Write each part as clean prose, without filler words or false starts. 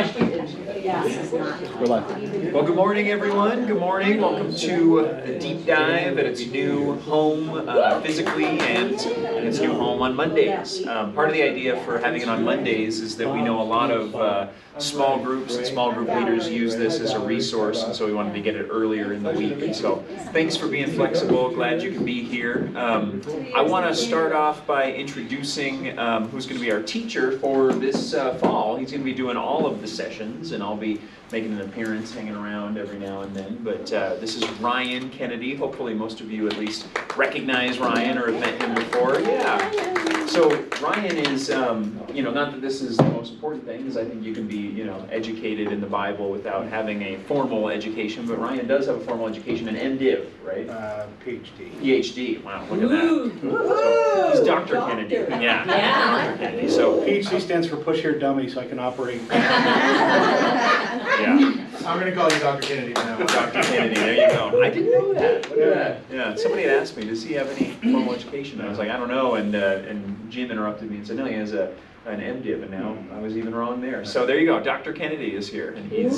We're live. Well, good morning, everyone. Good morning. Welcome to the Deep Dive at its new home physically and its new home on Mondays. Part of the idea for having it on Mondays is that we know a lot of small groups and small group leaders use this as a resource, and so we wanted to get it earlier in the week. And so thanks for being flexible. Glad you can be here. I want to start off by introducing who's going to be our teacher for this fall. He's going to be doing all of the sessions, and I'll be making an appearance, hanging around every now and then. But this is Ryan Kennedy. Hopefully most of you at least recognize Ryan or have met him before. Yeah. So Ryan is, not that this is the most important thing, because I think you can be, educated in the Bible without having a formal education. But Ryan does have a formal education, an MDiv, right? PhD. PhD. Wow, look at that. So he's Dr. Kennedy. Yeah. Dr. Kennedy. So PhD stands for Push Here Dummy, so I can operate. Yeah. I'm going to call you Dr. Kennedy now. Dr. Kennedy, there you go. I didn't know that. Look at that. Yeah, somebody had asked me, does he have any formal education? And I was like, I don't know. And Jim interrupted me and said, no, he has an MDiv, and now I was even wrong there. So there you go. Dr. Kennedy is here, and he's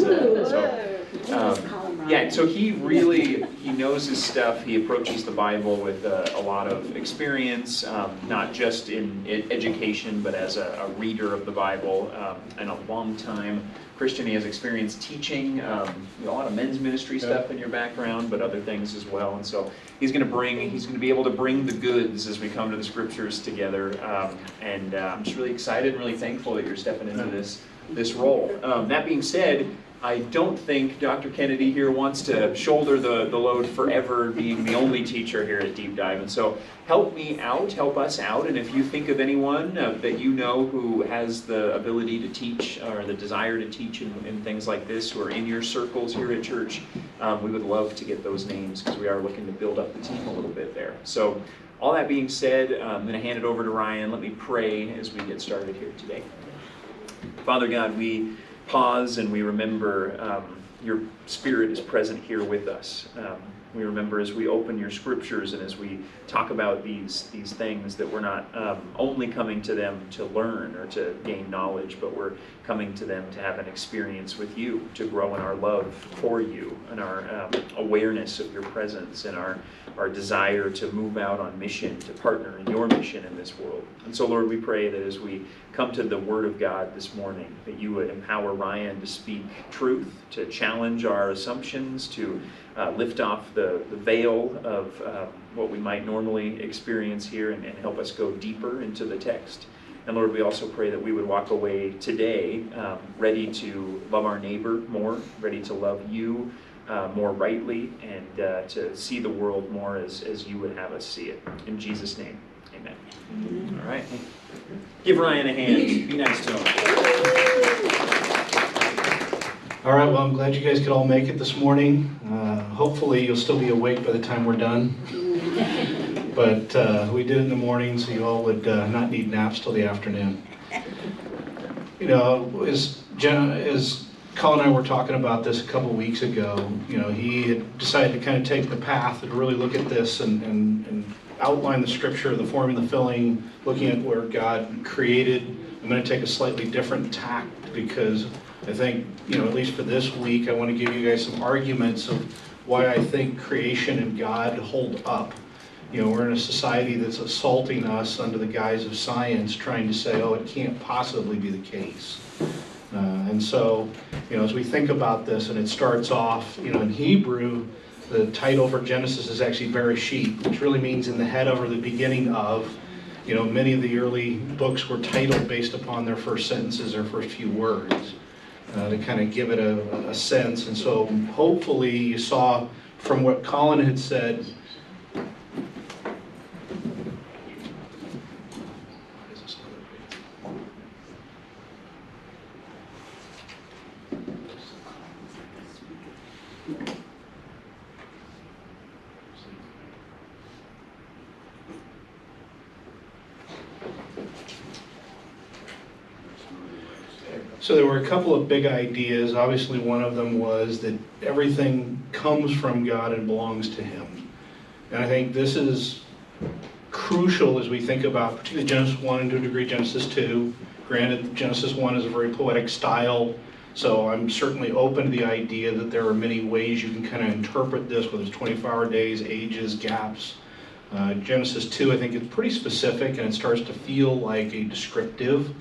so he knows his stuff. He approaches the Bible with a lot of experience, not just in education, but as a reader of the Bible, and a long time Christian. He has experience teaching, a lot of men's ministry stuff in your background, but other things as well. And so he's going to be able to bring the goods as we come to the scriptures together. I'm just really excited and really thankful that you're stepping into this role. That being said, I don't think Dr. Kennedy here wants to shoulder the load forever being the only teacher here at Deep Dive. And so help us out, and if you think of anyone that you know who has the ability to teach or the desire to teach in things like this, who are in your circles here at church, we would love to get those names, because we are looking to build up the team a little bit there. So all that being said, I'm going to hand it over to Ryan. Let me pray as we get started here today. Father God, we pause and we remember your Spirit is present here with us. We remember as we open your scriptures and as we talk about these things that we're not only coming to them to learn or to gain knowledge, but we're coming to them to have an experience with you, to grow in our love for you and our awareness of your presence and our desire to move out on mission, to partner in your mission in this world. And so, Lord, we pray that as we come to the Word of God this morning, that you would empower Ryan to speak truth, to challenge our assumptions, to lift off the veil of what we might normally experience here, and help us go deeper into the text. And Lord, we also pray that we would walk away today ready to love our neighbor more, ready to love you more rightly, and to see the world more as you would have us see it. In Jesus' name, amen. All right. Give Ryan a hand. Be nice to him. All right, well, I'm glad you guys could all make it this morning. Hopefully you'll still be awake by the time we're done. But we did it in the morning, so you all would not need naps till the afternoon. As Colin and I were talking about this a couple weeks ago, he had decided to kind of take the path and really look at this and outline the scripture, the forming, the filling, looking at where God created. I'm going to take a slightly different tack, because I think, at least for this week, I want to give you guys some arguments of why I think creation and God hold up. We're in a society that's assaulting us under the guise of science, trying to say, oh, it can't possibly be the case. And so, as we think about this, and it starts off, in Hebrew, the title for Genesis is actually Bereshit, which really means in the head of or the beginning of. Many of the early books were titled based upon their first sentences or first few words, to kind of give it a sense. And so hopefully you saw from what Colin had said, so there were a couple of big ideas. Obviously, one of them was that everything comes from God and belongs to Him. And I think this is crucial as we think about particularly Genesis 1 and to a degree Genesis 2. Granted, Genesis 1 is a very poetic style. So I'm certainly open to the idea that there are many ways you can kind of interpret this, whether it's 24-hour days, ages, gaps. Genesis 2, I think, is pretty specific, and it starts to feel like a descriptive.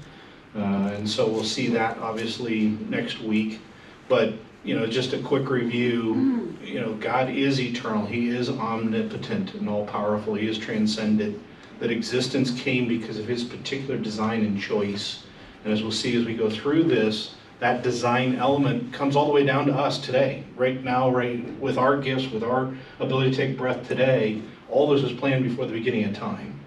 And so we'll see that obviously next week. But, just a quick review, God is eternal. He is omnipotent and all-powerful. He is transcendent. That existence came because of his particular design and choice. And as we'll see as we go through this, that design element comes all the way down to us today. Right now, right with our gifts, with our ability to take breath today, all this was planned before the beginning of time.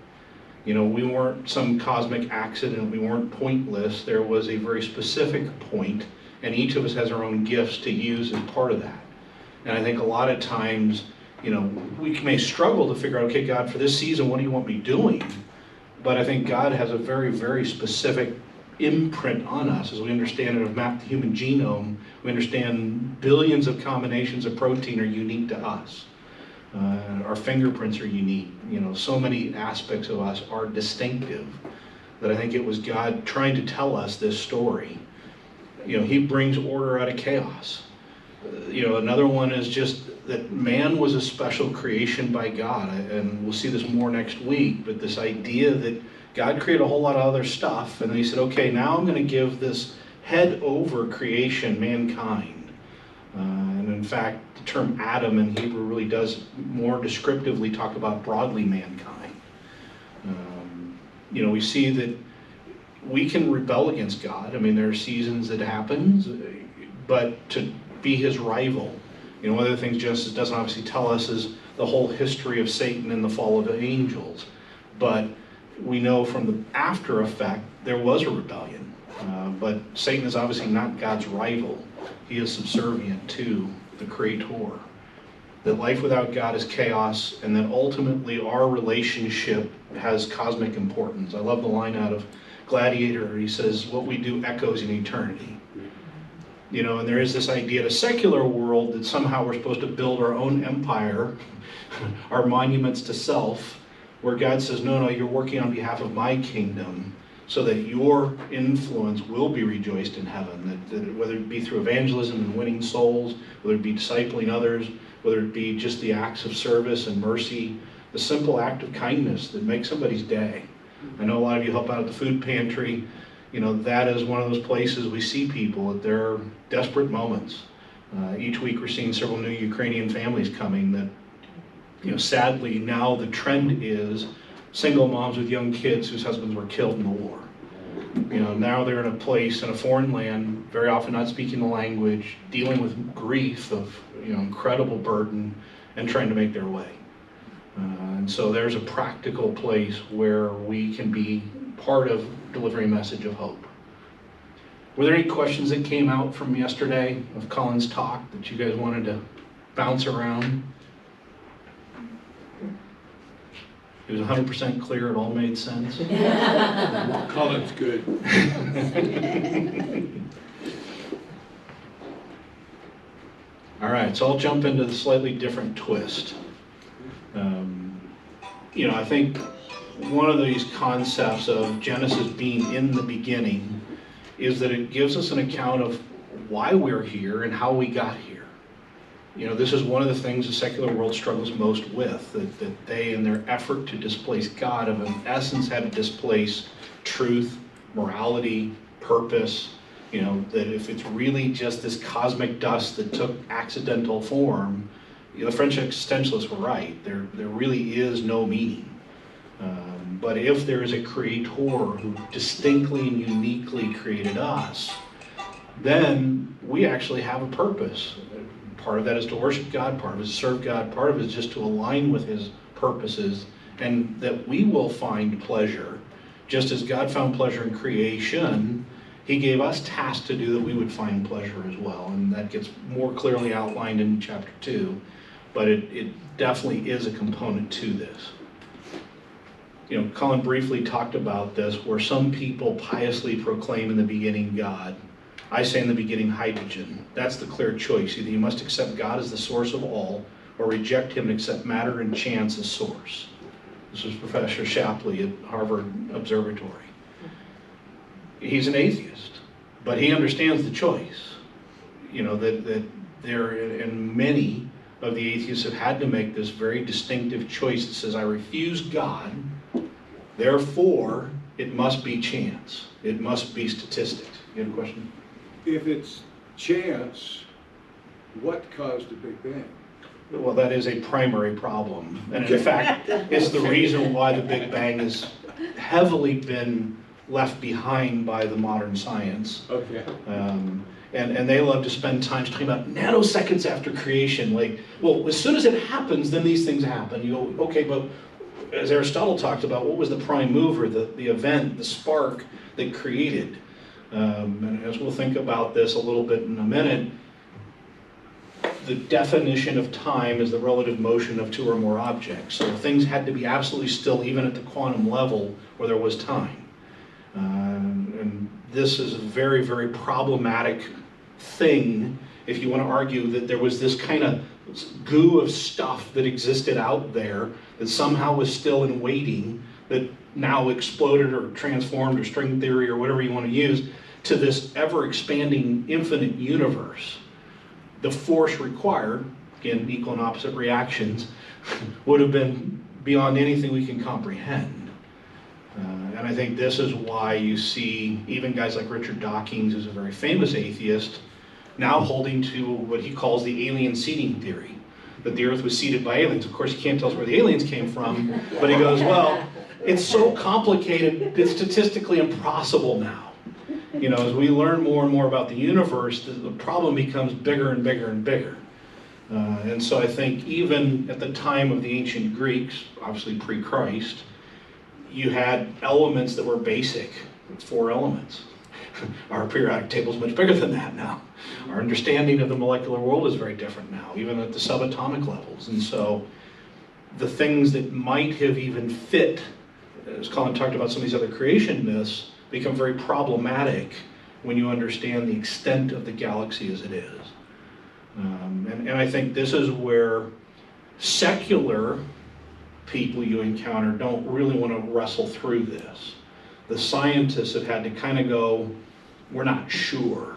We weren't some cosmic accident. We weren't pointless. There was a very specific point, and each of us has our own gifts to use as part of that. And I think a lot of times, we may struggle to figure out, okay, God, for this season, what do you want me doing? But I think God has a very, very specific imprint on us. As we understand it, have mapped the human genome, we understand billions of combinations of protein are unique to us. Our fingerprints are unique. So many aspects of us are distinctive that I think it was God trying to tell us this story. He brings order out of chaos. Another one is just that man was a special creation by God, and we'll see this more next week, but this idea that God created a whole lot of other stuff, and then he said, okay, now I'm going to give this head over creation, mankind. And in fact, the term Adam in Hebrew really does more descriptively talk about broadly mankind. We see that we can rebel against God. There are seasons that happens, but to be his rival. One of the things Genesis doesn't obviously tell us is the whole history of Satan and the fall of the angels. But we know from the after effect, there was a rebellion. But Satan is obviously not God's rival. He is subservient to the Creator. That life without God is chaos, and that ultimately our relationship has cosmic importance. I love the line out of Gladiator. He says, what we do echoes in eternity. And there is this idea in a secular world that somehow we're supposed to build our own empire, our monuments to self, where God says, no, you're working on behalf of my kingdom so that your influence will be rejoiced in heaven. That whether it be through evangelism and winning souls, whether it be discipling others, whether it be just the acts of service and mercy, the simple act of kindness that makes somebody's day. I know a lot of you help out at the food pantry. That is one of those places we see people at their desperate moments. Each week we're seeing several new Ukrainian families coming that, sadly now the trend is single moms with young kids whose husbands were killed in the war. Now they're in a place in a foreign land, very often not speaking the language, dealing with grief of, incredible burden, and trying to make their way. And so there's a practical place where we can be part of delivering a message of hope. Were there any questions that came out from yesterday of Colin's talk that you guys wanted to bounce around? It was 100% clear, it all made sense. Colin's good. All right, so I'll jump into the slightly different twist. I think one of these concepts of Genesis being in the beginning is that it gives us an account of why we're here and how we got here. This is one of the things the secular world struggles most with, that they, in their effort to displace God, have in essence had to displace truth, morality, purpose. That if it's really just this cosmic dust that took accidental form, the French existentialists were right. There really is no meaning. But if there is a creator who distinctly and uniquely created us, then we actually have a purpose. Part of that is to worship God, part of it is to serve God, part of it is just to align with his purposes, and that we will find pleasure. Just as God found pleasure in creation, he gave us tasks to do that we would find pleasure as well. And that gets more clearly outlined in chapter 2. But it definitely is a component to this. Colin briefly talked about this, where some people piously proclaim in the beginning God. I say in the beginning hydrogen. That's the clear choice. Either you must accept God as the source of all, or reject him and accept matter and chance as source. This is Professor Shapley at Harvard Observatory. He's an atheist, but he understands the choice. that there, and many of the atheists have had to make this very distinctive choice that says, I refuse God, therefore it must be chance. It must be statistics. You have a question? If it's chance, what caused the Big Bang? Well, that is a primary problem. And in fact, it's the reason why the Big Bang has heavily been left behind by the modern science. Okay. And they love to spend time talking about nanoseconds after creation. Like, well, as soon as it happens, then these things happen. You go, okay, but as Aristotle talked about, what was the prime mover, the event, the spark that created? And as we'll think about this a little bit in a minute, the definition of time is the relative motion of two or more objects. So things had to be absolutely still, even at the quantum level where there was time. And this is a very, very problematic thing if you want to argue that there was this kind of goo of stuff that existed out there that somehow was still in waiting, that now exploded or transformed, or string theory or whatever you want to use, to this ever-expanding infinite universe. The force required, again, equal and opposite reactions, would have been beyond anything we can comprehend. And I think this is why you see even guys like Richard Dawkins, who's a very famous atheist, now holding to what he calls the alien seeding theory, that the Earth was seeded by aliens. Of course, he can't tell us where the aliens came from, but he goes, well, it's so complicated, it's statistically impossible now. You know, as we learn more and more about the universe, the problem becomes bigger and bigger and bigger. And so I think even at the time of the ancient Greeks, obviously pre-Christ, you had elements that were basic, 4 elements. Our periodic table is much bigger than that now. Our understanding of the molecular world is very different now, even at the subatomic levels. And so the things that might have even fit, as Colin talked about some of these other creation myths, become very problematic when you understand the extent of the galaxy as it is. And I think this is where secular people you encounter don't really want to wrestle through this. The scientists have had to kind of go, we're not sure.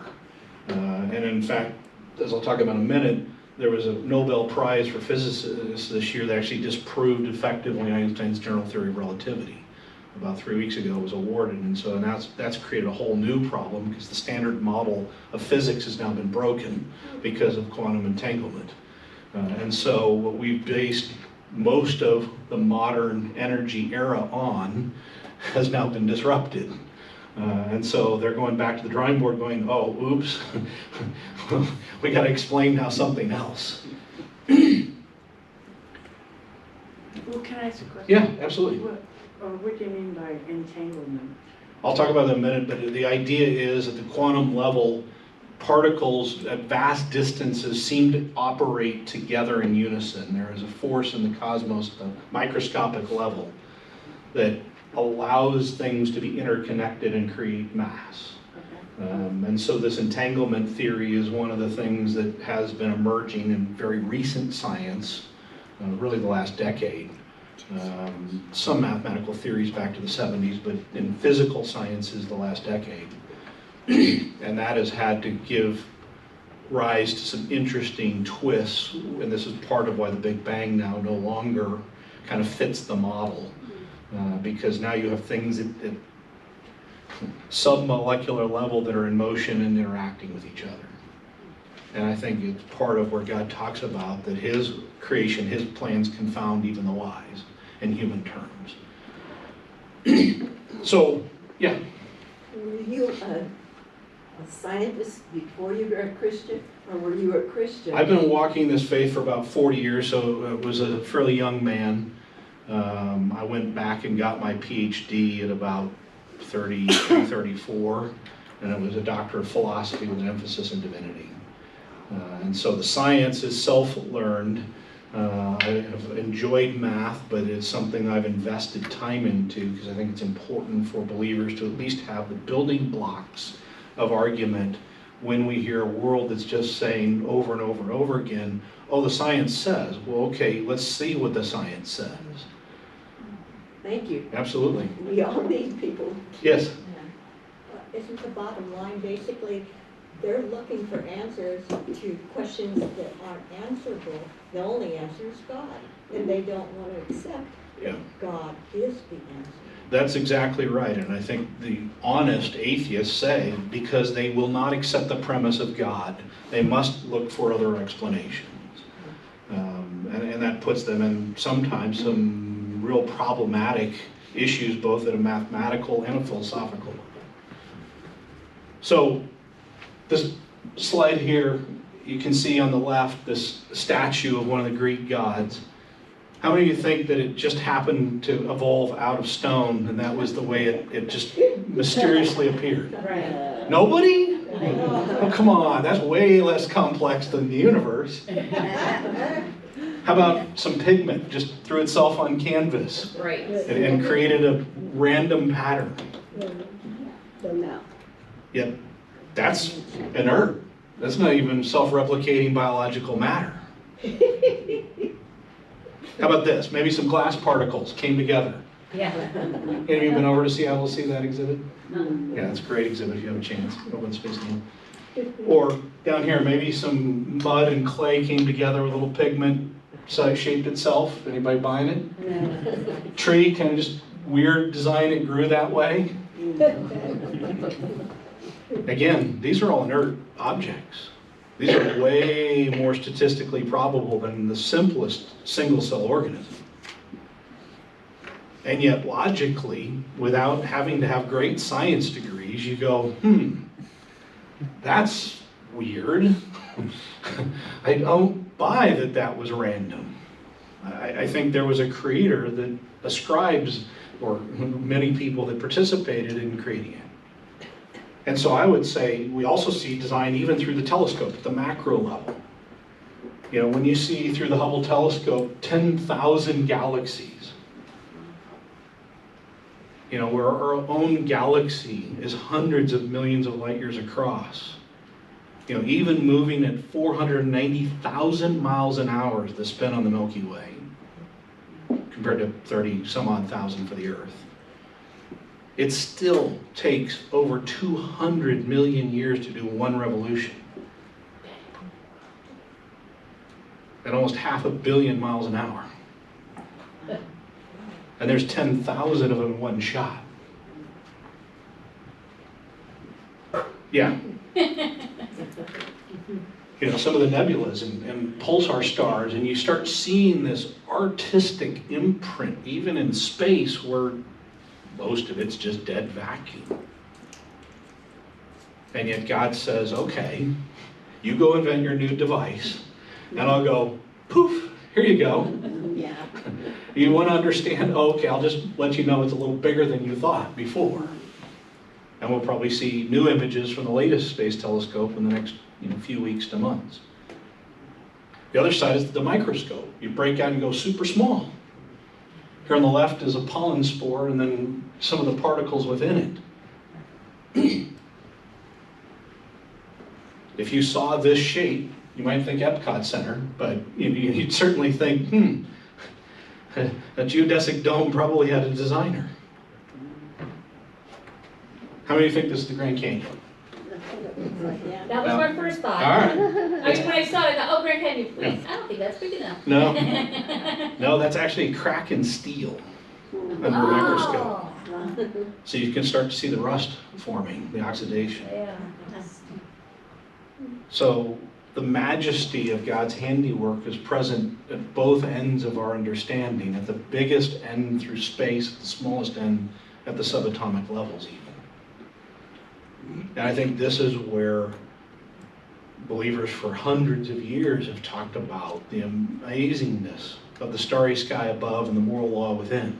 And in fact, as I'll talk about in a minute, there was a Nobel Prize for physicists this year that actually disproved effectively Einstein's general theory of relativity. About 3 weeks ago it was awarded, and so that's created a whole new problem because the standard model of physics has now been broken because of quantum entanglement. And so what we've based most of the modern energy era on has now been disrupted. And so they're going back to the drawing board going, oh, oops, we got to explain now something else. Well, can I ask a question? Yeah, absolutely. What do you mean by entanglement? I'll talk about that in a minute, but the idea is at the quantum level, particles at vast distances seem to operate together in unison. There is a force in the cosmos at the microscopic level that allows things to be interconnected and create mass. Okay. And so this entanglement theory is one of the things that has been emerging in very recent science, really the last decade. Some mathematical theories back to the 70s, but in physical sciences the last decade. And that has had to give rise to some interesting twists, and this is part of why the Big Bang now no longer kind of fits the model, because now you have things at submolecular level that are in motion and interacting with each other. And I think it's part of where God talks about that his creation, his plans confound even the wise in human terms. So, yeah. Were you a scientist before you were a Christian, or were you a Christian? I've been walking this faith for about 40 years, so I was a fairly young man. I went back and got my PhD at about 33, 34, and it was a doctor of philosophy with an emphasis in divinity. And so the science is self-learned. I have enjoyed math, but it's something I've invested time into because I think it's important for believers to at least have the building blocks of argument when we hear a world that's just saying over and over and over again, oh, the science says. Well, okay, let's see what the science says. Thank you. Absolutely. We all need people. Yes. Isn't the bottom line basically they're looking for answers to questions that aren't answerable. The only answer is God, and they don't want to accept Yeah. God is the answer. That's exactly right, and I think the honest atheists say because they will not accept the premise of God, they must look for other explanations. And that puts them in sometimes some real problematic issues, both at a mathematical and a philosophical level. So this slide here, you can see on the left this statue of one of the Greek gods. How many of you think that it just happened to evolve out of stone and that was the way it just mysteriously appeared? Right. Nobody? Oh, come on, that's way less complex than the universe. How about some pigment just threw itself on canvas Right. and created a random pattern? No. Yet that's inert. That's not even self-replicating biological matter. How about this? Maybe some glass particles came together. Yeah. Any of you been over to Seattle to see that exhibit? No. Yeah, it's a great exhibit if you have a chance. Open Space Needle. Or down here, maybe some mud and clay came together with a little pigment, so it shaped itself. Anybody buying it? Tree, kind of just weird design, it grew that way. Again, these are all inert objects. These are way more statistically probable than the simplest single-cell organism. And yet, logically, without having to have great science degrees, you go, that's weird. I don't buy that that was random. I think there was a creator that ascribes, or many people that participated in creating it. And so I would say we also see design even through the telescope at the macro level. You know, when you see through the Hubble telescope 10,000 galaxies, you know, where our own galaxy is hundreds of millions of light years across, you know, even moving at 490,000 miles an hour is the spin on the Milky Way, compared to 30 some odd thousand for the Earth. It still takes over 200 million years to do one revolution. At almost 500 million miles an hour. And there's 10,000 of them in one shot. Yeah. You know, some of the nebulas and pulsar stars, and you start seeing this artistic imprint, even in space where most of it's just dead vacuum. And yet God says, okay, you go invent your new device, and I'll go, poof, here you go. Yeah. You want to understand? Oh, okay, I'll just let you know it's a little bigger than you thought before. And we'll probably see new images from the latest space telescope in the next few weeks to months. The other side is the microscope. You break out and go super small. Here on the left is a pollen spore and then some of the particles within it. If you saw this shape, you might think Epcot Center, but you'd certainly think, a geodesic dome probably had a designer. How many think this is the Grand Canyon? That was my first thought. All right. I mean, when I saw it, I thought, oh, Grand Canyon, please. I don't think that's big enough. No. No, that's actually crack in steel under a microscope. So you can start to see the rust forming, the oxidation. Yeah. So the majesty of God's handiwork is present at both ends of our understanding, at the biggest end through space, at the smallest end at the subatomic levels even. And I think this is where believers for hundreds of years have talked about the amazingness of the starry sky above and the moral law within.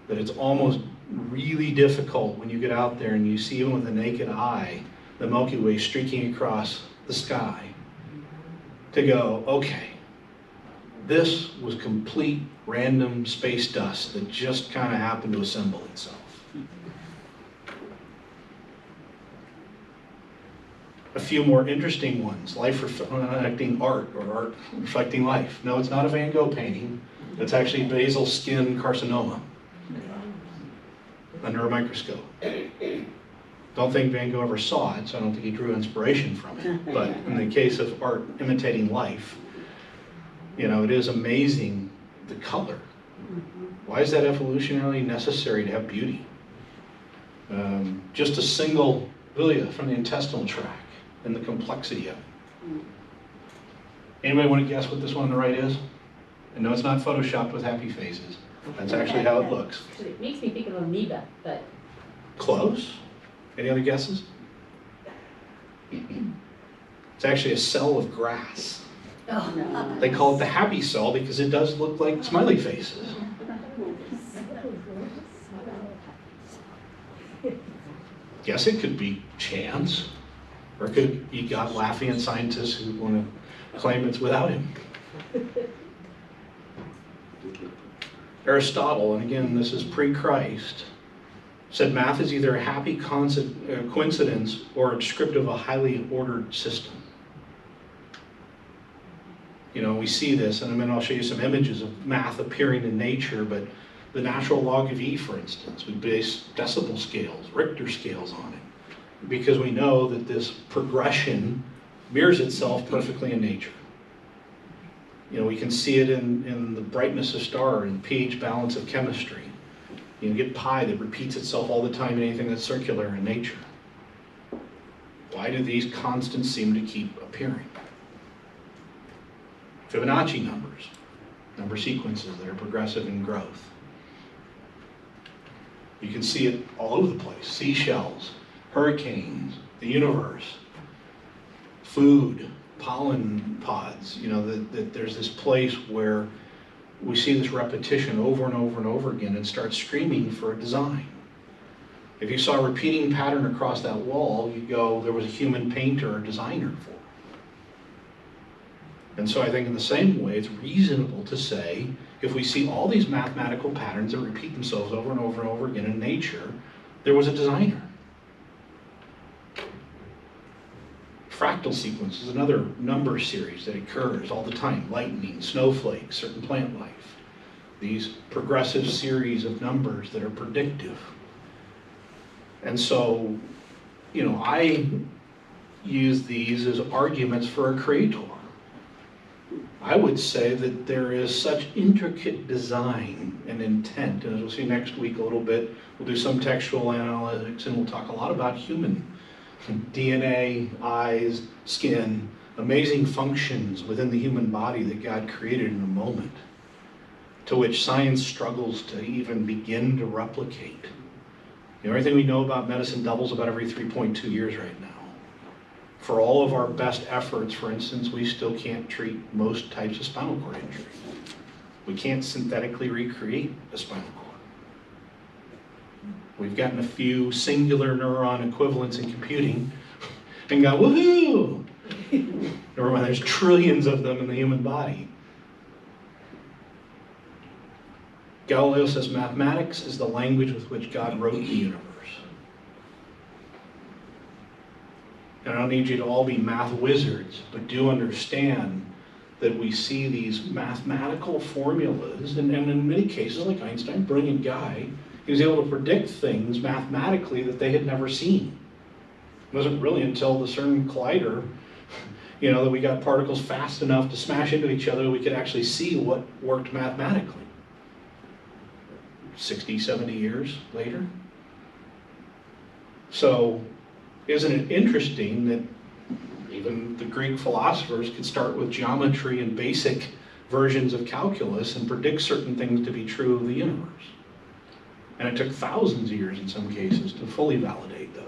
That it's almost really difficult when you get out there and you see, even with the naked eye, the Milky Way streaking across the sky, to go, okay, this was complete random space dust that just kind of happened to assemble itself. A few more interesting ones, life reflecting art, or art reflecting life. No, it's not a Van Gogh painting. It's actually basal skin carcinoma under a microscope. Don't think Van Gogh ever saw it, so I don't think he drew inspiration from it. But in the case of art imitating life, you know, it is amazing the color. Why is that evolutionarily necessary to have beauty? Just a single villia from the intestinal tract and the complexity of it. Anybody want to guess what this one on the right is? And no, it's not photoshopped with happy faces. That's actually how it looks. It makes me think of amoeba, but Close. Any other guesses? It's actually a cell of grass. oh, They call it the happy cell because it does look like smiley faces. Guess it could be chance, or it could be God laughing at scientists who want to claim it's without him. Aristotle, and again, this is pre-Christ, said math is either a happy coincidence or a descriptive of a highly ordered system. You know, we see this, and then I'll show you some images of math appearing in nature, but the natural log of E, for instance, we base decibel scales, Richter scales on it, because we know that this progression mirrors itself perfectly in nature. You know, we can see it in the brightness of star and pH balance of chemistry. You get pi that repeats itself all the time in anything that's circular in nature. Why do these constants seem to keep appearing? Fibonacci numbers, number sequences that are progressive in growth. You can see it all over the place. Seashells, hurricanes, the universe, food, pollen pods. You know, that there's this place where we see this repetition over and over and over again and start screaming for a design. If you saw a repeating pattern across that wall, you'd go, there was a human painter or designer for it. And so I think in the same way, it's reasonable to say, if we see all these mathematical patterns that repeat themselves over and over and over again in nature, there was a designer. Fractal sequence is another number series that occurs all the time. Lightning, snowflakes, certain plant life. These progressive series of numbers that are predictive. And so, you know, I use these as arguments for a creator. I would say that there is such intricate design and intent, and as we'll see next week a little bit, we'll do some textual analytics and we'll talk a lot about human DNA, eyes, skin, amazing functions within the human body that God created in a moment, to which science struggles to even begin to replicate. You know, everything we know about medicine doubles about every 3.2 years right now. For all of our best efforts, for instance, we still can't treat most types of spinal cord injury. We can't synthetically recreate a spinal cord. We've gotten a few singular neuron equivalents in computing and got woohoo! Never mind, there's trillions of them in the human body. Galileo says mathematics is the language with which God wrote the universe. And I don't need you to all be math wizards, but do understand that we see these mathematical formulas, and in many cases, like Einstein, brilliant guy, he was able to predict things mathematically that they had never seen. It wasn't really until the CERN collider, you know, that we got particles fast enough to smash into each other that we could actually see what worked mathematically. 60, 70 years later. So, isn't it interesting that even the Greek philosophers could start with geometry and basic versions of calculus and predict certain things to be true of the universe? And it took thousands of years in some cases to fully validate those.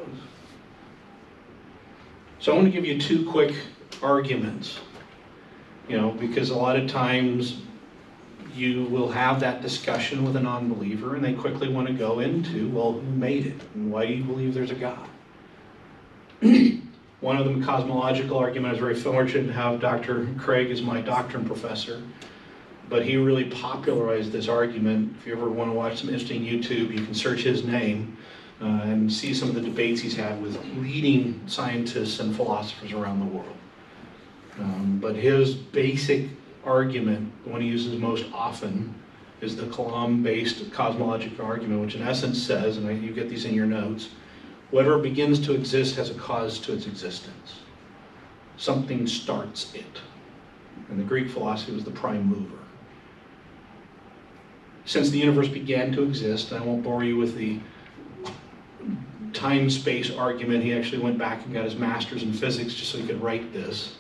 So I want to give you two quick arguments, you know, because a lot of times you will have that discussion with a non-believer and they quickly want to go into, well, who made it? And why do you believe there's a God? One of them, cosmological argument. I was very fortunate to have Dr. Craig as my doctrine professor, but he really popularized this argument. If you ever want to watch some interesting YouTube, you can search his name and see some of the debates he's had with leading scientists and philosophers around the world. But his basic argument, the one he uses most often, is the Kalam-based cosmological argument, which in essence says, and you get these in your notes, Whatever begins to exist has a cause to its existence. Something starts it. And the Greek philosophy was the prime mover. Since the universe began to exist, and I won't bore you with the time-space argument, he actually went back and got his master's in physics just so he could write this,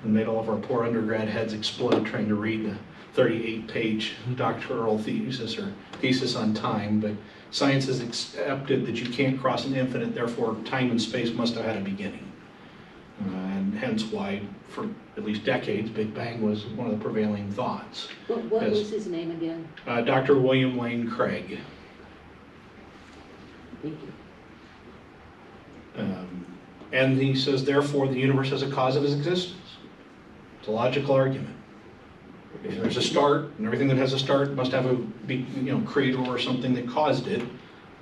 and made all of our poor undergrad heads explode trying to read the 38-page doctoral thesis or thesis on time. But science has accepted that you can't cross an infinite, therefore time and space must have had a beginning. And hence why, for at least decades, Big Bang was one of the prevailing thoughts. What was his name again? Dr. William Lane Craig. Thank you. And he says, therefore, the universe has a cause of its existence. It's a logical argument. If there's a start, and everything that has a start must have a creator or something that caused it.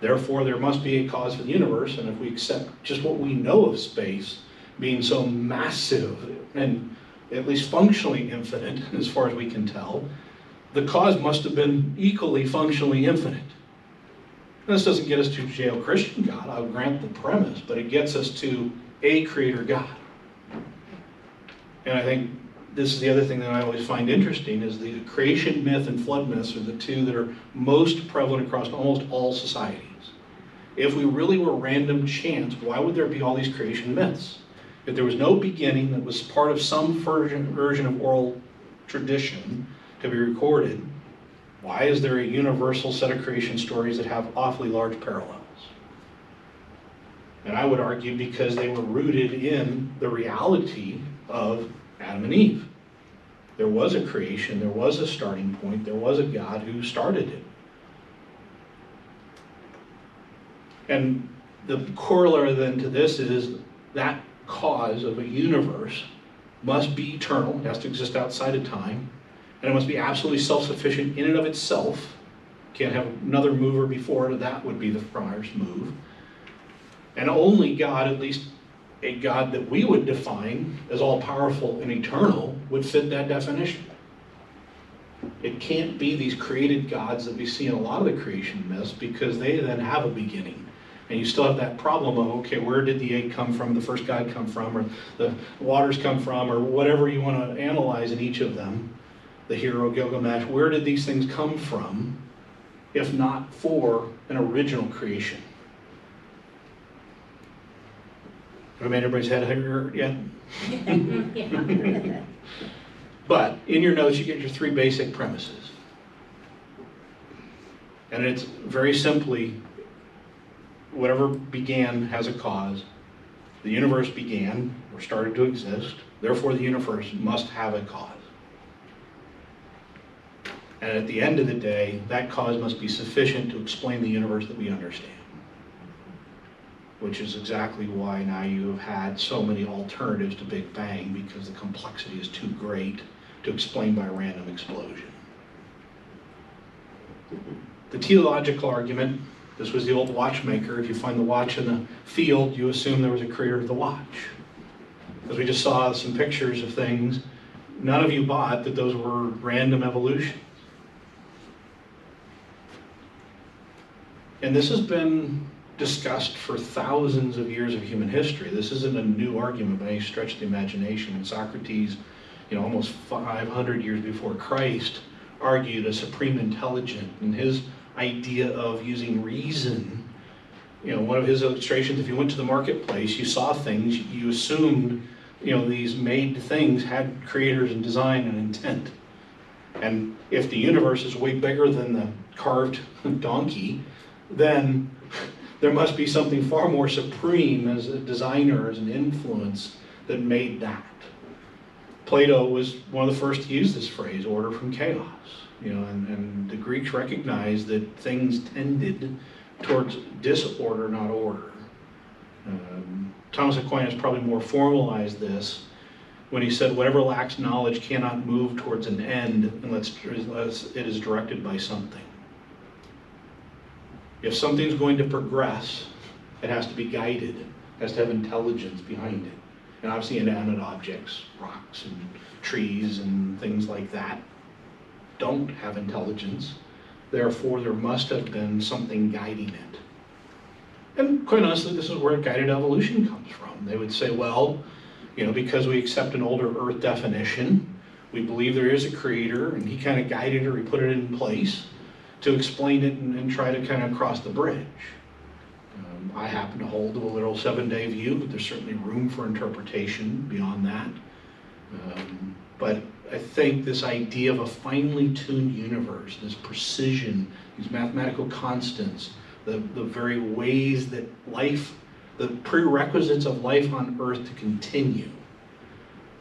Therefore, there must be a cause for the universe. And if we accept just what we know of space being so massive and at least functionally infinite, as far as we can tell, the cause must have been equally functionally infinite. This doesn't get us to Judeo-Christian God, I'll grant the premise, but it gets us to a creator God. And I think this is the other thing that I always find interesting, is the creation myth and flood myths are the two that are most prevalent across almost all societies. If we really were random chance, why would there be all these creation myths? If there was no beginning that was part of some version of oral tradition to be recorded, why is there a universal set of creation stories that have awfully large parallels? And I would argue because they were rooted in the reality of Adam and Eve. There was a creation, there was a starting point, there was a God who started it. And the corollary then to this is that cause of a universe must be eternal, it has to exist outside of time, and it must be absolutely self-sufficient in and of itself. Can't have another mover before it, that would be the prior's move. And only God, at least a God that we would define as all-powerful and eternal, would fit that definition. It can't be these created gods that we see in a lot of the creation myths, because they then have a beginning. And you still have that problem of, okay, where did the egg come from, the first God come from, or the waters come from, or whatever you want to analyze in each of them, the hero Gilgamesh, where did these things come from, if not for an original creation? Have I made everybody's head hurt yet? Yeah. But in your notes, you get your three basic premises. And it's very simply, whatever began has a cause. The universe began, or started to exist. Therefore, the universe must have a cause. And at the end of the day, that cause must be sufficient to explain the universe that we understand. Which is exactly why now you have had so many alternatives to Big Bang, because the complexity is too great to explain by a random explosion. The teleological argument, this was the old watchmaker. If you find the watch in the field, you assume there was a creator of the watch. Because we just saw some pictures of things, none of you bought that those were random evolutions. And this has been discussed for thousands of years of human history. This isn't a new argument by any stretch of the imagination. And Socrates, almost 500 years before Christ, argued a supreme intelligent, and his idea of using reason. One of his illustrations, if you went to the marketplace, you saw things, you assumed, these made things had creators and design and intent. And if the universe is way bigger than the carved donkey, then there must be something far more supreme as a designer, as an influence, that made that. Plato was one of the first to use this phrase, order from chaos. And the Greeks recognized that things tended towards disorder, not order. Thomas Aquinas probably more formalized this when he said, whatever lacks knowledge cannot move towards an end unless it is directed by something. If something's going to progress, it has to be guided, it has to have intelligence behind it. And obviously inanimate objects, rocks and trees and things like that, don't have intelligence. Therefore, there must have been something guiding it. And quite honestly, this is where guided evolution comes from. They would say, well, because we accept an older Earth definition, we believe there is a creator, and he kind of guided or he put it in place to explain it and try to kind of cross the bridge. I happen to hold to a literal 7-day view, but there's certainly room for interpretation beyond that. But I think this idea of a finely tuned universe, this precision, these mathematical constants, the very ways that life, the prerequisites of life on Earth to continue.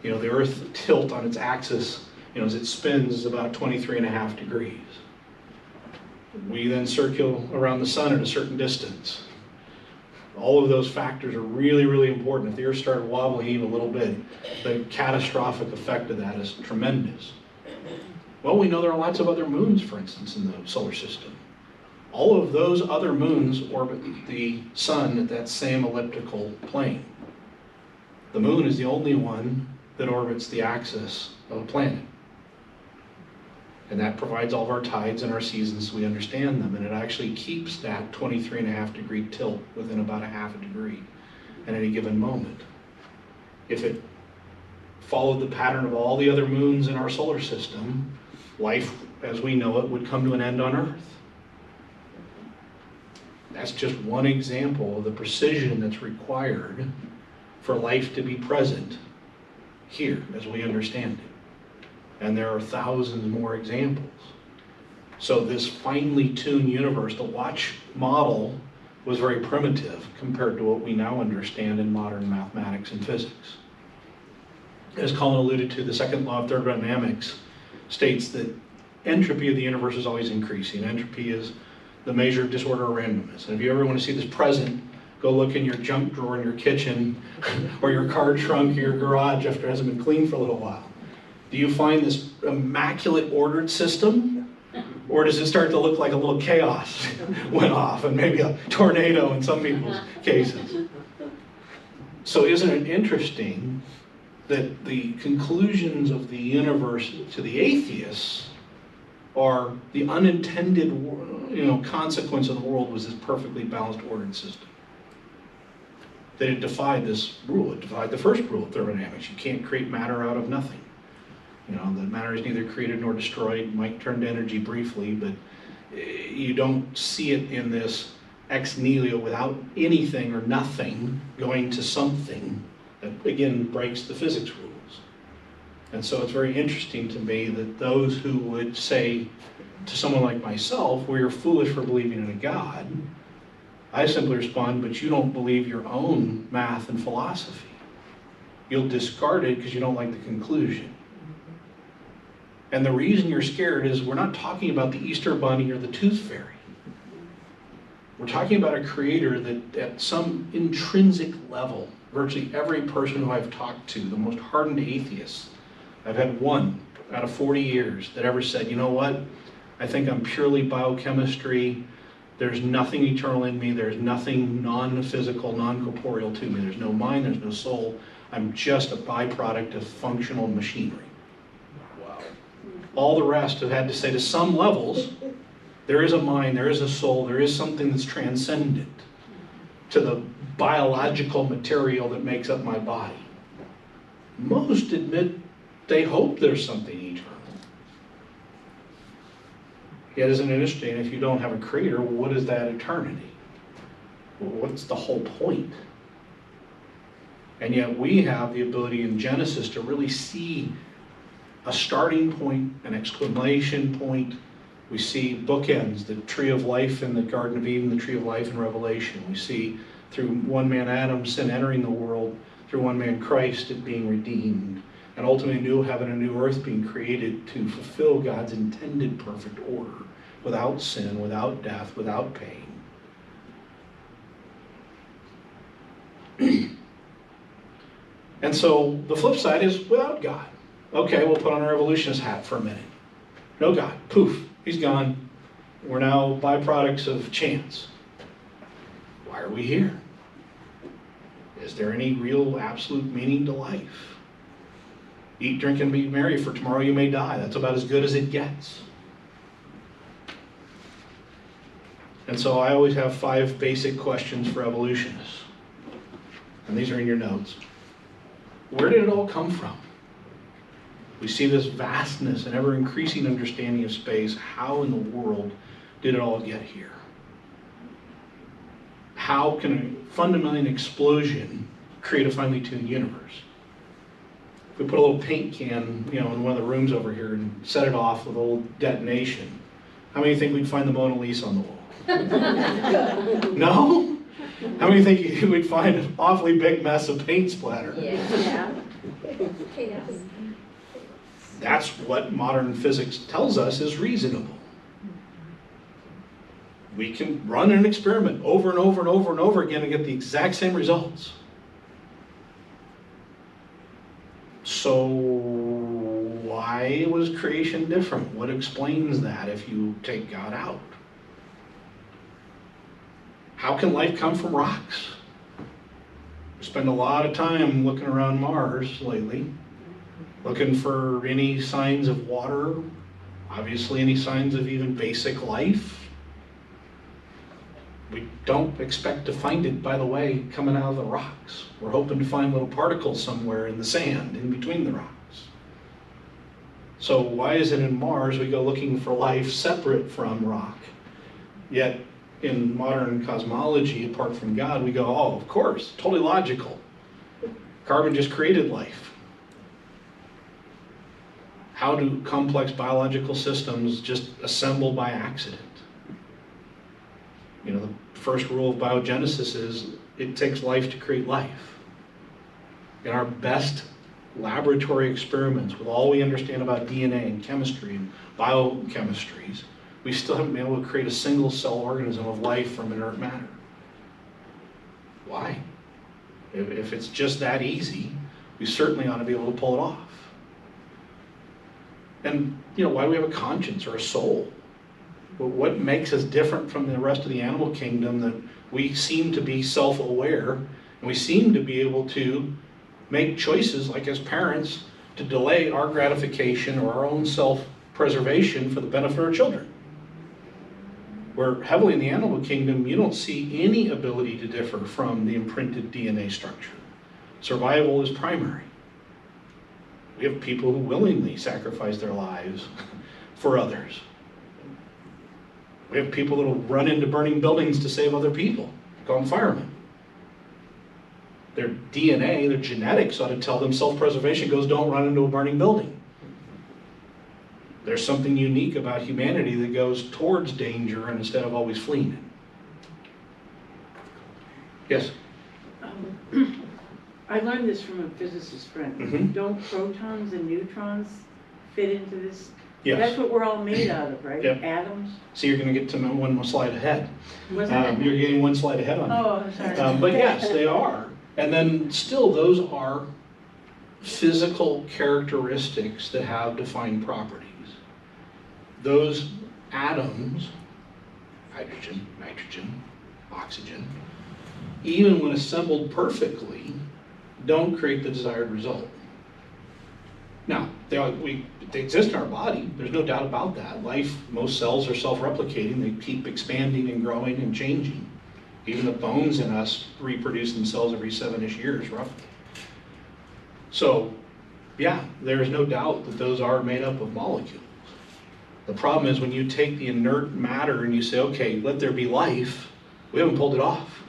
The Earth tilt on its axis, as it spins, is about 23.5 degrees. We then circle around the sun at a certain distance. All of those factors are really, really important. If the Earth started wobbling even a little bit, the catastrophic effect of that is tremendous. Well, we know there are lots of other moons, for instance, in the solar system. All of those other moons orbit the sun at that same elliptical plane. The moon is the only one that orbits the axis of a planet. And that provides all of our tides and our seasons so we understand them. And it actually keeps that 23.5 degree tilt within about a half a degree at any given moment. If it followed the pattern of all the other moons in our solar system, life as we know it would come to an end on Earth. That's just one example of the precision that's required for life to be present here as we understand it. And there are thousands more examples. So this finely tuned universe, the watch model was very primitive compared to what we now understand in modern mathematics and physics. As Colin alluded to, the second law of thermodynamics states that entropy of the universe is always increasing. Entropy is the measure of disorder or randomness. And if you ever want to see this present, go look in your junk drawer in your kitchen or your car trunk or your garage after it hasn't been cleaned for a little while. Do you find this immaculate ordered system? Or does it start to look like a little chaos went off and maybe a tornado in some people's cases? So isn't it interesting that the conclusions of the universe to the atheists are the unintended consequence of the world was this perfectly balanced ordered system? That it defied this rule. It defied the first rule of thermodynamics. You can't create matter out of nothing. The matter is neither created nor destroyed. It might turn to energy briefly, but you don't see it in this ex nihilo without anything or nothing going to something that, again, breaks the physics rules. And so it's very interesting to me that those who would say to someone like myself, well, you're foolish for believing in a God, I simply respond, but you don't believe your own math and philosophy. You'll discard it because you don't like the conclusion. And the reason you're scared is we're not talking about the Easter Bunny or the Tooth Fairy. We're talking about a creator that at some intrinsic level, virtually every person who I've talked to, the most hardened atheists, I've had one out of 40 years that ever said, you know what, I think I'm purely biochemistry. There's nothing eternal in me. There's nothing non-physical, non-corporeal to me. There's no mind, there's no soul. I'm just a byproduct of functional machinery. All the rest have had to say to some levels, there is a mind, there is a soul, there is something that's transcendent to the biological material that makes up my body. Most admit they hope there's something eternal. Yet isn't it interesting, if you don't have a creator, well, what is that eternity? Well, what's the whole point? And yet we have the ability in Genesis to really see a starting point, an exclamation point. We see bookends, the tree of life in the Garden of Eden, the tree of life in Revelation. We see through one man Adam, sin entering the world, through one man Christ, it being redeemed, and ultimately a new heaven and a new earth being created to fulfill God's intended perfect order, without sin, without death, without pain. And so the flip side is without God. Okay, we'll put on our evolutionist hat for a minute. No God. Poof. He's gone. We're now byproducts of chance. Why are we here? Is there any real absolute meaning to life? Eat, drink, and be merry, for tomorrow you may die. That's about as good as it gets. And so I always have 5 basic questions for evolutionists. And these are in your notes. Where did it all come from? We see this vastness and ever increasing understanding of space. How in the world did it all get here? How can fundamentally an explosion create a finely tuned universe? If we put a little paint can, in one of the rooms over here and set it off with a little detonation, how many think we'd find the Mona Lisa on the wall? No? How many think we'd find an awfully big mess of paint splatter? Yeah. Chaos. That's what modern physics tells us is reasonable. We can run an experiment over and over and over and over again and get the exact same results. So why was creation different? What explains that if you take God out? How can life come from rocks? We spend a lot of time looking around Mars lately, looking for any signs of water, obviously any signs of even basic life. We don't expect to find it, by the way, coming out of the rocks. We're hoping to find little particles somewhere in the sand, in between the rocks. So why is it in Mars we go looking for life separate from rock? Yet in modern cosmology, apart from God, we go, oh, of course, totally logical. Carbon just created life. How do complex biological systems just assemble by accident? The first rule of biogenesis is it takes life to create life. In our best laboratory experiments, with all we understand about DNA and chemistry and biochemistries, we still haven't been able to create a single cell organism of life from inert matter. Why? If it's just that easy, we certainly ought to be able to pull it off. And why do we have a conscience or a soul? What makes us different from the rest of the animal kingdom that we seem to be self-aware and we seem to be able to make choices, like as parents, to delay our gratification or our own self-preservation for the benefit of our children? Where heavily in the animal kingdom, you don't see any ability to differ from the imprinted DNA structure. Survival is primary. We have people who willingly sacrifice their lives for others. We have people that will run into burning buildings to save other people, call them firemen. Their DNA, their genetics ought to tell them self-preservation goes, don't run into a burning building. There's something unique about humanity that goes towards danger and instead of always fleeing it. Yes? I learned this from a physicist friend. Mhm. Don't protons and neutrons fit into this? Yes. That's what we're all made out of, right? Yep. Atoms? See, you're going to get to one more slide ahead. Wasn't it? You're getting one slide ahead on me. Oh, I'm sorry. But yes, they are. And then still, those are physical characteristics that have defined properties. Those atoms, hydrogen, nitrogen, oxygen, even when assembled perfectly, don't create the desired result. Now, they exist in our body, there's no doubt about that. Life, most cells are self-replicating, they keep expanding and growing and changing. Even the bones in us reproduce themselves every 7-ish years, roughly. So, yeah, there's no doubt that those are made up of molecules. The problem is when you take the inert matter and you say, okay, let there be life, we haven't pulled it off.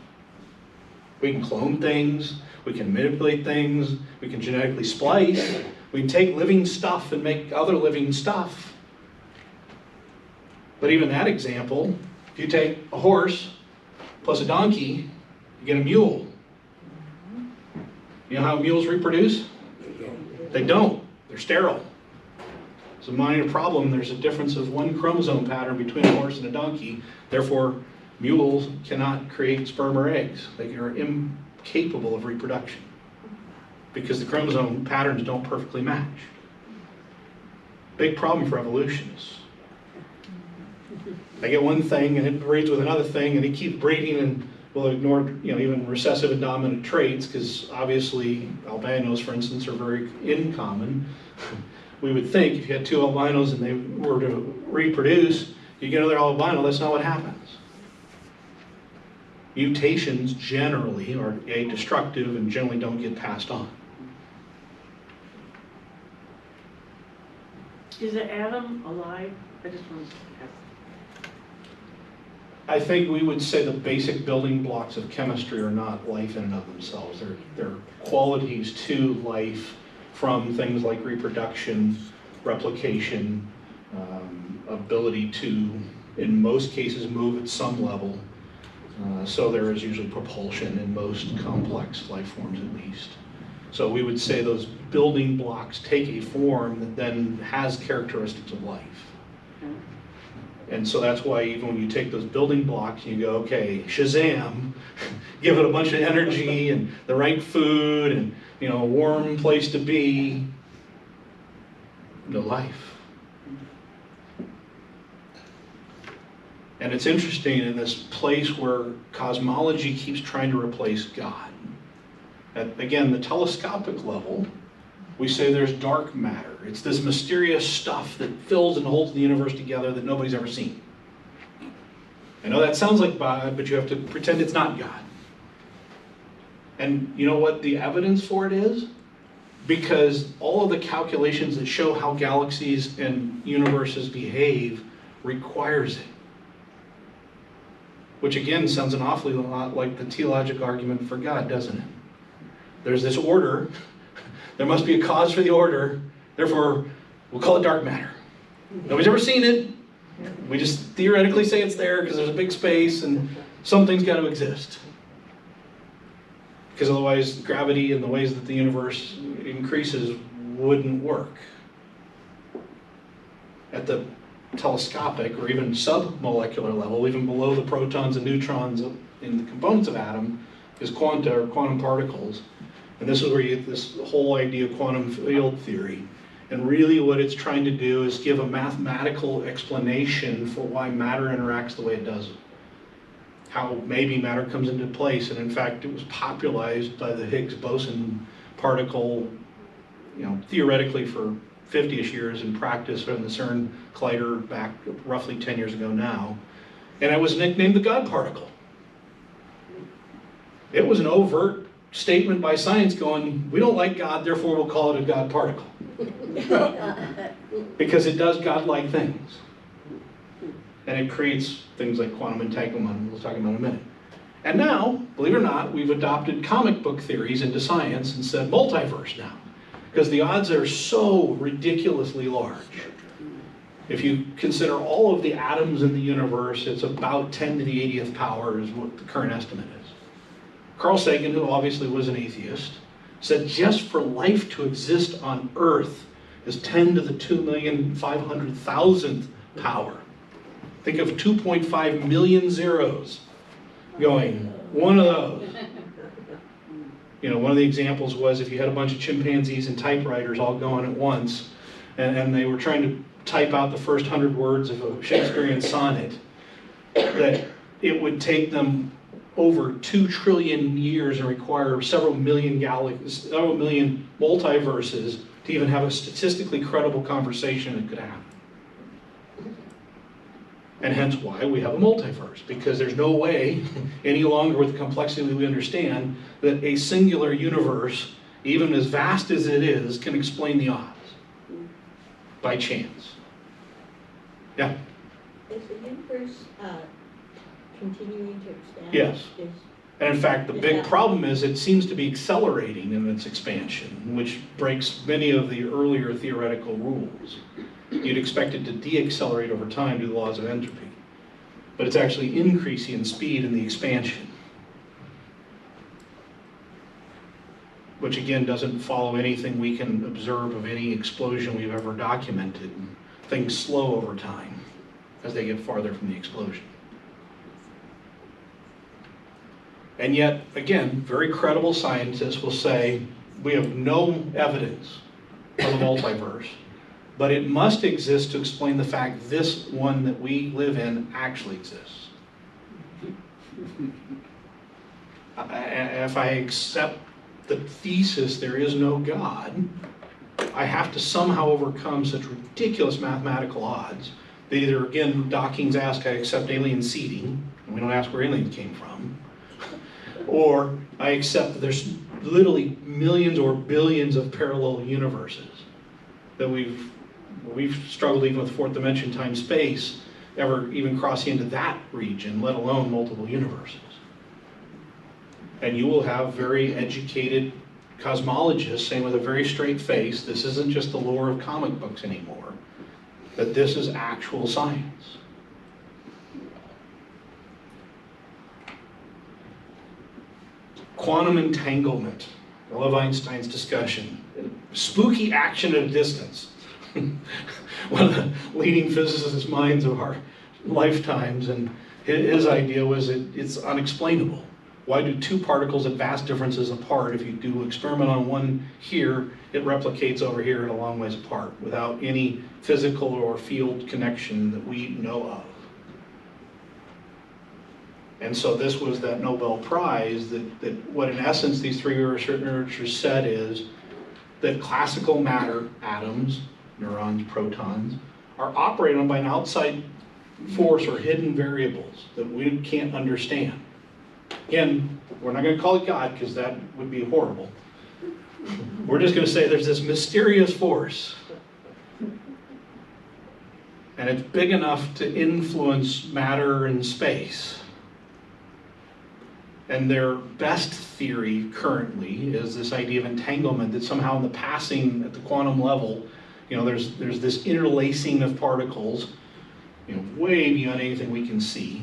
We can clone things, we can manipulate things, we can genetically splice, we can take living stuff and make other living stuff. But even that example, if you take a horse plus a donkey, you get a mule. You know how mules reproduce? They don't. They're sterile. It's a minor problem. There's a difference of one chromosome pattern between a horse and a donkey. Therefore, mules cannot create sperm or eggs. They are incapable of reproduction because the chromosome patterns don't perfectly match. Big problem for evolutionists. They get one thing and it breeds with another thing and it keeps breeding and will ignore even recessive and dominant traits because obviously albinos, for instance, are very uncommon. We would think if you had 2 albinos and they were to reproduce, you get another albino. That's not what happens. Mutations generally are destructive and generally don't get passed on. Is the atom alive? I just want to ask. I think we would say the basic building blocks of chemistry are not life in and of themselves. They're qualities to life from things like reproduction, replication, ability to, in most cases, move at some level. So there is usually propulsion in most complex life forms at least. So we would say those building blocks take a form that then has characteristics of life. And so that's why even when you take those building blocks, you go, okay, Shazam, give it a bunch of energy and the right food and, you know, a warm place to be, no life. And it's interesting in this place where cosmology keeps trying to replace God. At, again, the telescopic level, we say there's dark matter. It's this mysterious stuff that fills and holds the universe together that nobody's ever seen. I know that sounds like God, but you have to pretend it's not God. And you know what the evidence for it is? Because all of the calculations that show how galaxies and universes behave requires it. Which again sounds an awfully lot like the teleologic argument for God, doesn't it? There's this order. There must be a cause for the order. Therefore, we'll call it dark matter. Nobody's ever seen it. We just theoretically say it's there because there's a big space and something's got to exist. Because otherwise, gravity and the ways that the universe increases wouldn't work. At the telescopic or even submolecular level, even below the protons and neutrons in the components of atom, is quanta or quantum particles. And this is where you get this whole idea of quantum field theory. And really what it's trying to do is give a mathematical explanation for why matter interacts the way it does. How maybe matter comes into place. And in fact, it was popularized by the Higgs boson particle, you know, theoretically for 50-ish years, in practice from the CERN collider back roughly 10 years ago now. And it was nicknamed the God particle. It was an overt statement by science going, we don't like God, therefore we'll call it a God particle. Because it does God-like things. And it creates things like quantum entanglement, we'll talk about in a minute. And now, believe it or not, we've adopted comic book theories into science and said multiverse now. Because the odds are so ridiculously large. If you consider all of the atoms in the universe, it's about 10 to the 80th power is what the current estimate is. Carl Sagan, who obviously was an atheist, said just for life to exist on Earth is 10 to the 2,500,000th power. Think of 2.5 million zeros going, one of those. You know, one of the examples was if you had a bunch of chimpanzees and typewriters all going at once, and they were trying to type out the first 100 words of a Shakespearean sonnet, that it would take them over 2 trillion years and require several million multiverses to even have a statistically credible conversation that could happen. And hence why we have a multiverse, because there's no way any longer with the complexity that we understand that a singular universe, even as vast as it is, can explain the odds by chance. Yeah? Is the universe continuing to expand? Yes. And in fact, the big problem is it seems to be accelerating in its expansion, which breaks many of the earlier theoretical rules. You'd expect it to de-accelerate over time due to the laws of entropy. But it's actually increasing in speed in the expansion. Which again doesn't follow anything we can observe of any explosion we've ever documented. Things slow over time as they get farther from the explosion. And yet, again, very credible scientists will say, we have no evidence of a multiverse, but it must exist to explain the fact this one that we live in actually exists. If I accept the thesis there is no God, I have to somehow overcome such ridiculous mathematical odds that either, again, Dawkins asked, I accept alien seeding, and we don't ask where aliens came from, Or I accept that there's literally millions or billions of parallel universes that we've struggled even with fourth dimension time space, ever even crossing into that region, let alone multiple universes. And you will have very educated cosmologists saying with a very straight face, this isn't just the lore of comic books anymore, that this is actual science. Quantum entanglement. I love Einstein's discussion. Spooky action at a distance. One of the leading physicists' minds of our lifetimes, and his idea was it's unexplainable. Why do two particles at vast differences apart? If you do experiment on one here, it replicates over here at a long ways apart without any physical or field connection that we know of. And so this was that Nobel Prize that what in essence these three researchers said is that classical matter, atoms, neurons, protons, are operated on by an outside force or hidden variables that we can't understand. Again, we're not going to call it God because that would be horrible. We're just going to say there's this mysterious force. And it's big enough to influence matter and space. And their best theory currently is this idea of entanglement, that somehow in the passing at the quantum level, there's this interlacing of particles, way beyond anything we can see.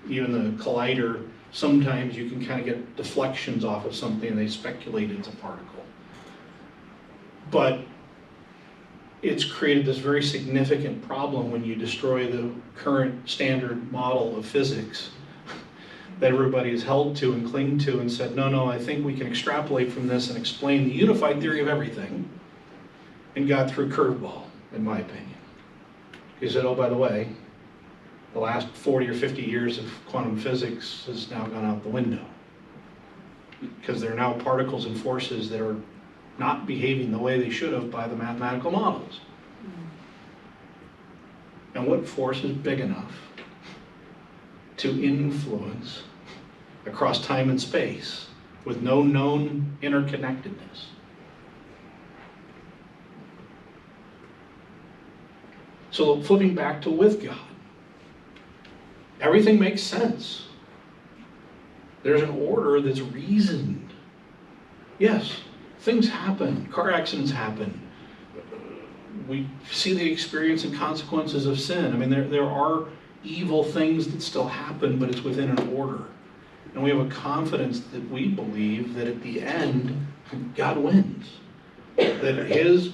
Even the collider, sometimes you can kind of get deflections off of something and they speculate it's a particle. But it's created this very significant problem when you destroy the current standard model of physics that everybody is held to and cling to and said, no, I think we can extrapolate from this and explain the unified theory of everything, and got through curveball, in my opinion. He said, oh, by the way, the last 40 or 50 years of quantum physics has now gone out the window because there are now particles and forces that are not behaving the way they should have by the mathematical models. And what force is big enough to influence across time and space with no known interconnectedness? So flipping back to with God, everything makes sense. There's an order that's reasoned. Yes, things happen, car accidents happen. We see the experience and consequences of sin. I mean, there are evil things that still happen, but it's within an order. And we have a confidence that we believe that at the end, God wins. That His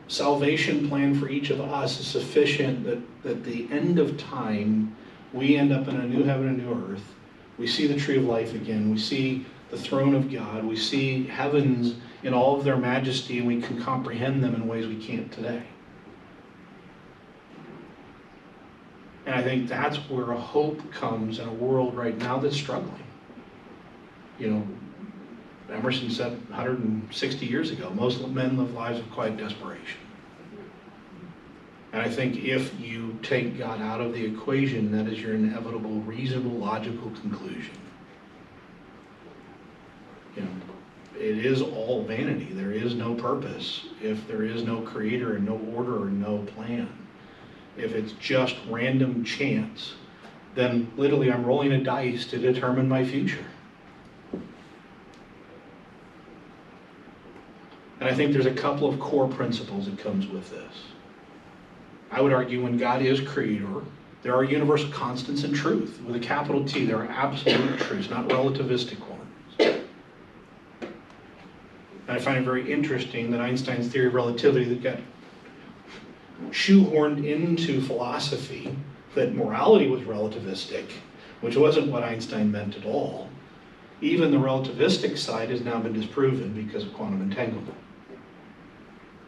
salvation plan for each of us is sufficient, that at the end of time, we end up in a new heaven and new earth. We see the tree of life again. We see the throne of God. We see heavens in all of their majesty, and we can comprehend them in ways we can't today. And I think that's where a hope comes in a world right now that's struggling. Emerson said 160 years ago, most men live lives of quiet desperation. And I think if you take God out of the equation, that is your inevitable, reasonable, logical conclusion. It is all vanity. There is no purpose if there is no creator and no order and no plan. If it's just random chance, then literally I'm rolling a dice to determine my future. And I think there's a couple of core principles that comes with this. I would argue when God is creator, there are universal constants in truth. With a capital T, there are absolute truths, not relativistic ones. And I find it very interesting that Einstein's theory of relativity that got shoehorned into philosophy, that morality was relativistic, which wasn't what Einstein meant at all. Even the relativistic side has now been disproven because of quantum entanglement.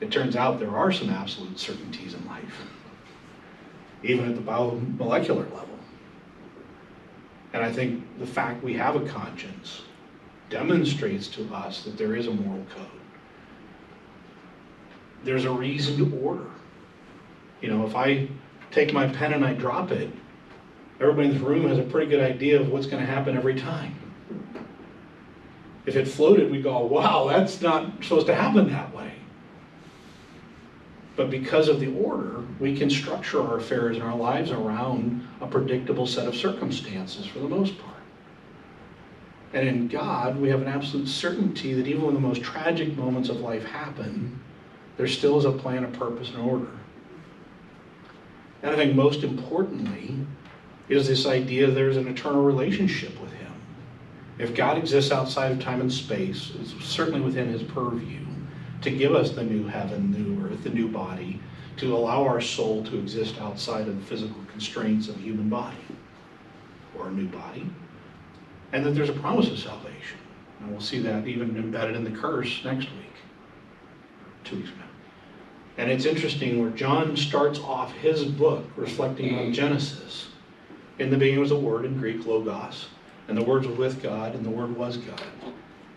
It turns out there are some absolute certainties in life, even at the biomolecular level. And I think the fact we have a conscience demonstrates to us that there is a moral code. There's a reasoned order. If I take my pen and I drop it, everybody in this room has a pretty good idea of what's going to happen every time. If it floated, we'd go, wow, that's not supposed to happen that way. But because of the order, we can structure our affairs and our lives around a predictable set of circumstances for the most part. And in God, we have an absolute certainty that even when the most tragic moments of life happen, there still is a plan, a purpose, and order. And I think most importantly is this idea there's an eternal relationship with Him. If God exists outside of time and space, it's certainly within His purview to give us the new heaven, new earth, the new body, to allow our soul to exist outside of the physical constraints of a human body or a new body, and that there's a promise of salvation. And we'll see that even embedded in the curse next week, 2 weeks from now. And it's interesting where John starts off his book reflecting on Genesis. In the beginning was a word, in Greek, logos, and the Word was with God, and the Word was God.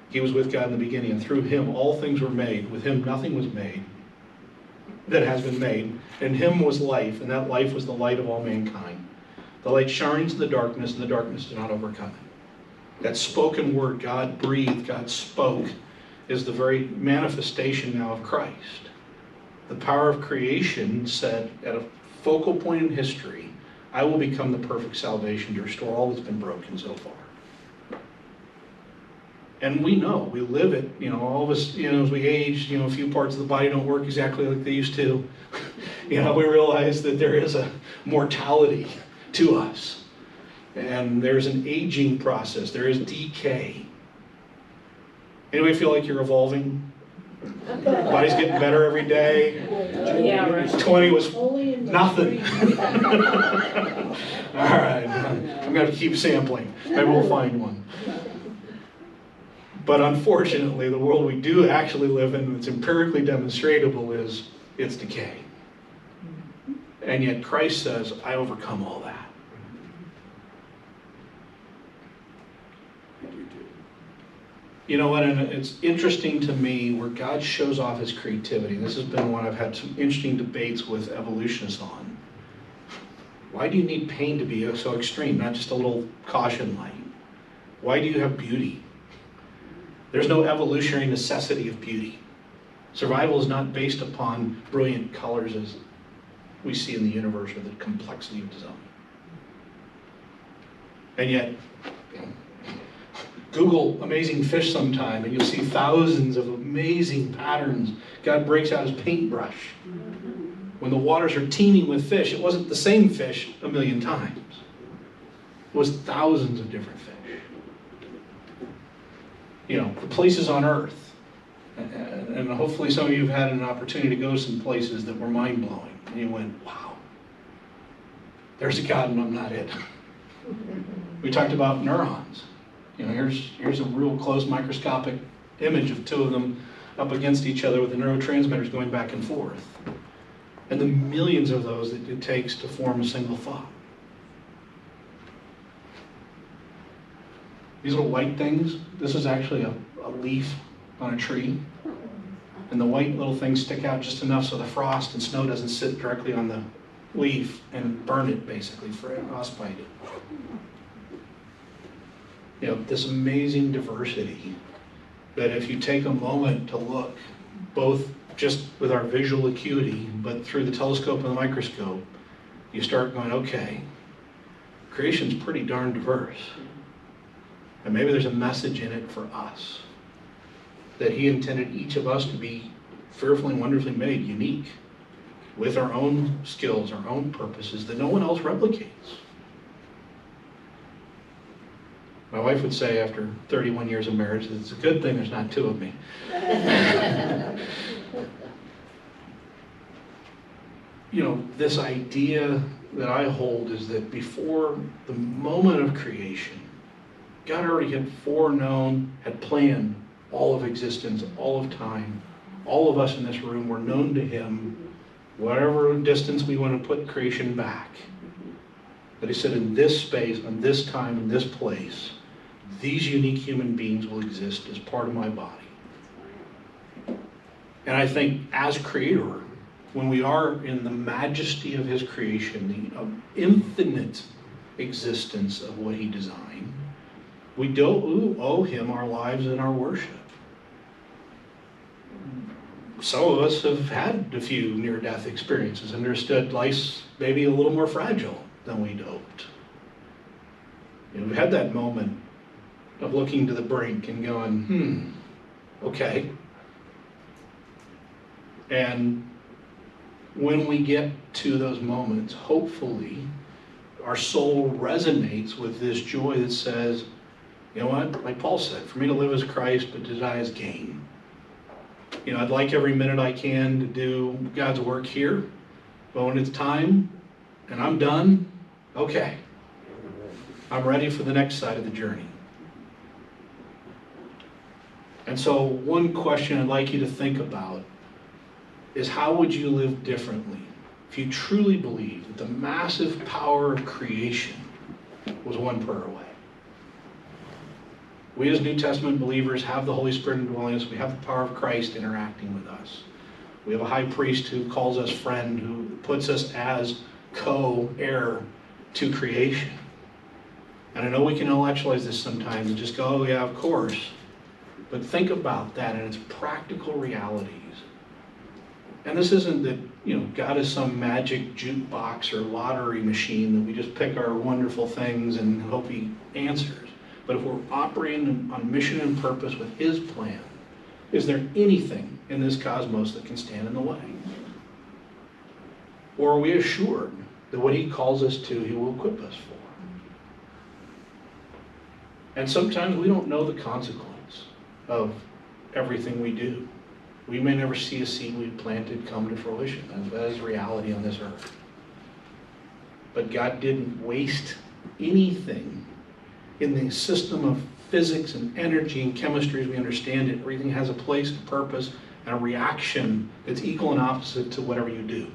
He was with God in the beginning, and through Him all things were made. With Him nothing was made that has been made. In Him was life, and that life was the light of all mankind. The light shines in the darkness, and the darkness does not overcome it. That spoken word, God breathed, God spoke, is the very manifestation now of Christ. The power of creation said, at a focal point in history, I will become the perfect salvation to restore all that's been broken so far. And we know, we live it, all of us, as we age, a few parts of the body don't work exactly like they used to. We realize that there is a mortality to us. And there's an aging process, there is decay. Anybody feel like you're evolving? Body's getting better every day. Yeah, right. 20 was Only in the nothing. street. All right, I'm going to keep sampling. Maybe we'll find one. But unfortunately, the world we do actually live in that's empirically demonstrable is its decay. And yet Christ says, I overcome all that. You know what, and it's interesting to me where God shows off His creativity. This has been one I've had some interesting debates with evolutionists on. Why do you need pain to be so extreme, not just a little caution light? Why do you have beauty? There's no evolutionary necessity of beauty. Survival is not based upon brilliant colors as we see in the universe or the complexity of design. And yet, Google amazing fish sometime and you'll see thousands of amazing patterns. God breaks out His paintbrush. When the waters are teeming with fish, it wasn't the same fish a million times. It was thousands of different fish. The places on Earth. And hopefully some of you have had an opportunity to go some places that were mind-blowing. And you went, wow, there's a God and I'm not it. We talked about neurons. Here's a real close microscopic image of two of them up against each other with the neurotransmitters going back and forth. And the millions of those that it takes to form a single thought. These little white things, this is actually a leaf on a tree. And the white little things stick out just enough so the frost and snow doesn't sit directly on the leaf and burn it, basically, frostbite it. This amazing diversity that if you take a moment to look, both just with our visual acuity, but through the telescope and the microscope, you start going, okay, creation's pretty darn diverse. And maybe there's a message in it for us, that He intended each of us to be fearfully and wonderfully made, unique, with our own skills, our own purposes that no one else replicates. My wife would say after 31 years of marriage that it's a good thing there's not two of me. This idea that I hold is that before the moment of creation, God already had foreknown, had planned all of existence, all of time. All of us in this room were known to Him, whatever distance we want to put creation back. But He said, in this space, in this time, in this place, these unique human beings will exist as part of my body. And I think as Creator, when we are in the majesty of His creation, the infinite existence of what He designed, We do owe him our lives and our worship. Some of us have had a few near-death experiences, understood life's maybe a little more fragile than we'd hoped. We've had that moment of looking to the brink and going, okay. And when we get to those moments, hopefully, our soul resonates with this joy that says, you know what, like Paul said, for me to live as Christ, but to die as gain. I'd like every minute I can to do God's work here, but when it's time and I'm done, okay, I'm ready for the next side of the journey. And so one question I'd like you to think about is, how would you live differently if you truly believe that the massive power of creation was one prayer away? We as New Testament believers have the Holy Spirit indwelling us. We have the power of Christ interacting with us. We have a high priest who calls us friend, who puts us as co-heir to creation. And I know we can intellectualize this sometimes and just go, oh yeah, of course. But think about that and its practical realities. And this isn't that, God is some magic jukebox or lottery machine that we just pick our wonderful things and hope he answers. But if we're operating on mission and purpose with his plan, is there anything in this cosmos that can stand in the way? Or are we assured that what he calls us to, he will equip us for? And sometimes we don't know the consequence of everything we do. We may never see a seed we've planted come to fruition. That is reality on this earth. But God didn't waste anything in the system of physics and energy and chemistry as we understand it. Everything has a place, a purpose, and a reaction that's equal and opposite to whatever you do.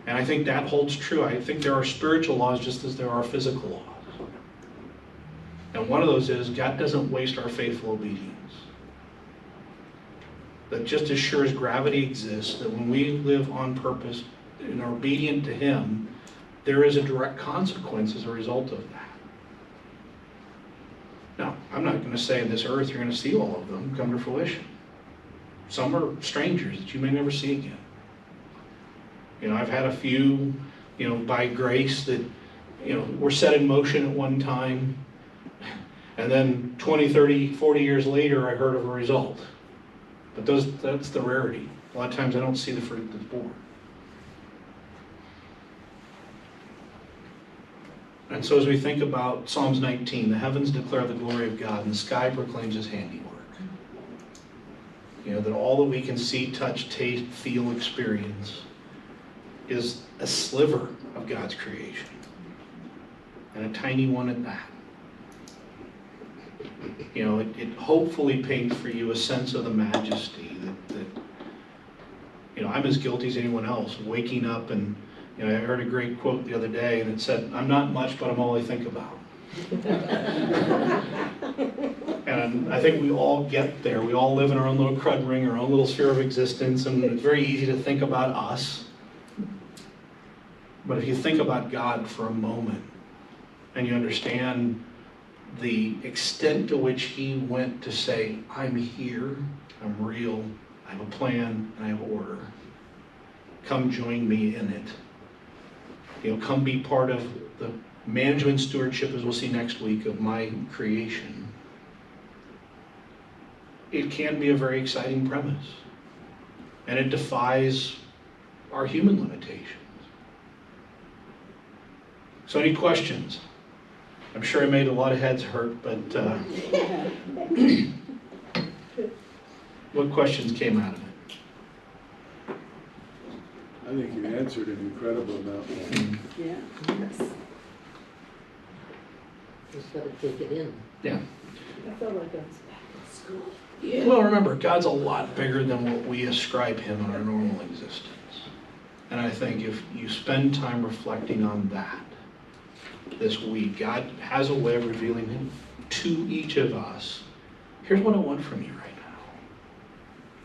And I think that holds true. I think there are spiritual laws just as there are physical laws. And one of those is God doesn't waste our faithful obedience. That just as sure as gravity exists, that when we live on purpose and are obedient to him, there is a direct consequence as a result of that. Now, I'm not going to say on this earth you're going to see all of them come to fruition. Some are strangers that you may never see again. I've had a few, by grace that, were set in motion at one time, and then 20, 30, 40 years later I heard of a result. But that's the rarity. A lot of times I don't see the fruit that's born. And so as we think about Psalms 19, the heavens declare the glory of God and the sky proclaims his handiwork. That all that we can see, touch, taste, feel, experience is a sliver of God's creation. And a tiny one at that. It hopefully paints for you a sense of the majesty that I'm as guilty as anyone else, waking up and I heard a great quote the other day, and it said, I'm not much, but I'm all I think about. And I think we all get there. We all live in our own little crud ring, our own little sphere of existence, and it's very easy to think about us. But if you think about God for a moment, and you understand the extent to which he went to say, I'm here, I'm real, I have a plan, and I have order. Come join me in it. Come be part of the management stewardship, as we'll see next week, of my creation. It can be a very exciting premise. And it defies our human limitations. So any questions? I'm sure I made a lot of heads hurt, but what questions came out of it? I think you answered an incredible amount. Yeah. Just gotta take it in. Yeah. I feel like I was back in school. Well, remember, God's a lot bigger than what we ascribe him in our normal existence. And I think if you spend time reflecting on that this week, God has a way of revealing him to each of us. Here's what I want from you right now.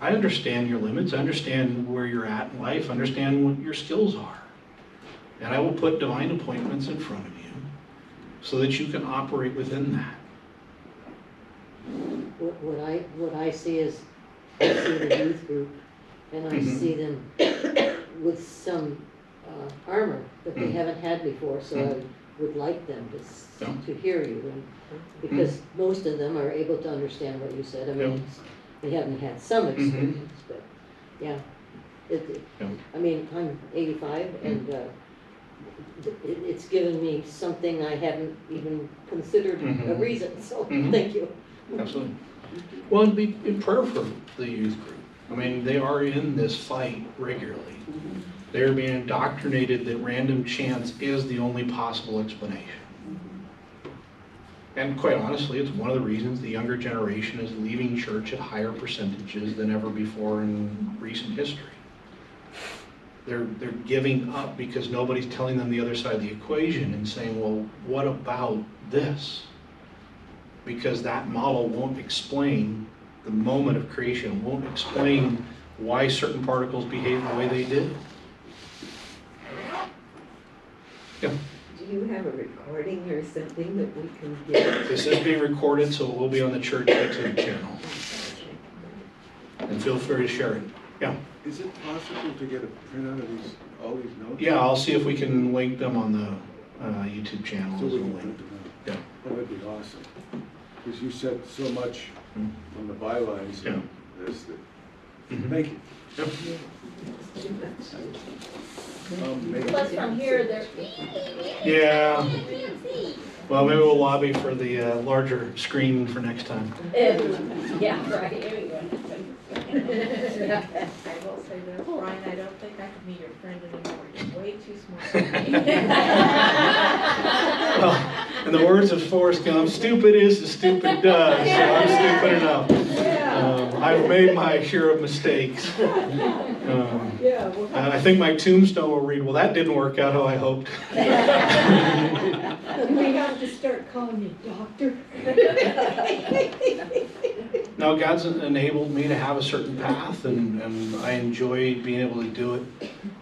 I understand your limits. I understand where you're at in life. I understand what your skills are. And I will put divine appointments in front of you. so that you can operate within that. What I see is, I see the youth group, and I Mhm. see them with some armor that they Mm. haven't had before, so Mm. I would like them Yeah. to hear you, and because most of them are able to understand what you said. I mean, Yeah. they haven't had some experience, but, yeah. Yeah. I mean, I'm 85, and it's given me something I hadn't even considered a Mhm. reason, so Mhm. thank you. Absolutely. Well, and be in prayer for the youth group. I mean, they are in this fight regularly. They're being indoctrinated that random chance is the only possible explanation. And quite honestly, it's one of the reasons the younger generation is leaving church at higher percentages than ever before in recent history. They're giving up because nobody's telling them the other side of the equation and saying, well, what about this? Because that model won't explain the moment of creation, won't explain why certain particles behave the way they did. Yeah. Do you have a recording or something that we can get? This is being recorded, so it will be on the church YouTube channel. And feel free to share it. Yeah. Is it possible to get a printout of these, all these notes? Yeah, I'll see if we can link them on the YouTube channel So as a we can link. print them out? Yeah. That would be awesome. Because you said so much Mm. on the bylines Yeah. and this, that, Mhm. thank you. Yep. Maybe- Plus from here, they're. Yeah. Well, maybe we'll lobby for the larger screen for next time. Yeah, right, here we go. I will say this, Brian, I don't think I could be your friend anymore. You're way too smart for me. Well, in the words of Forrest Gump, stupid is as stupid does, so I'm stupid enough. I've made my share of mistakes. Yeah, well, I think my tombstone will read, well, that didn't work out how I hoped. we have to start calling you doctor. Now, God's enabled me to have a certain path, and I enjoy being able to do it.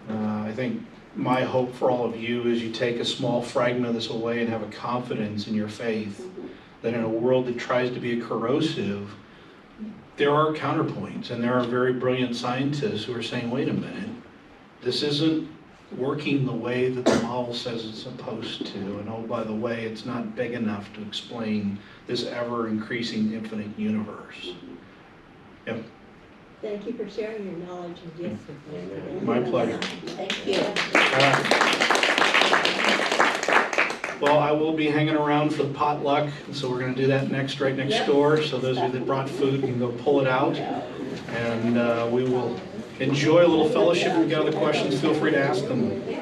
I think my hope for all of you is you take a small fragment of this away and have a confidence in your faith that in a world that tries to be corrosive, there are counterpoints, and there are very brilliant scientists who are saying, wait a minute, this isn't working the way that the model says it's supposed to, and oh, by the way, it's not big enough to explain this ever-increasing infinite universe. Yep, Thank you for sharing your knowledge and gifts with me today. my pleasure. Thank you. All right. Well, I will be hanging around for the potluck, and so we're going to do that right next door. So those of you that brought food can go pull it out, and we will enjoy a little fellowship. If you've got other questions, feel free to ask them.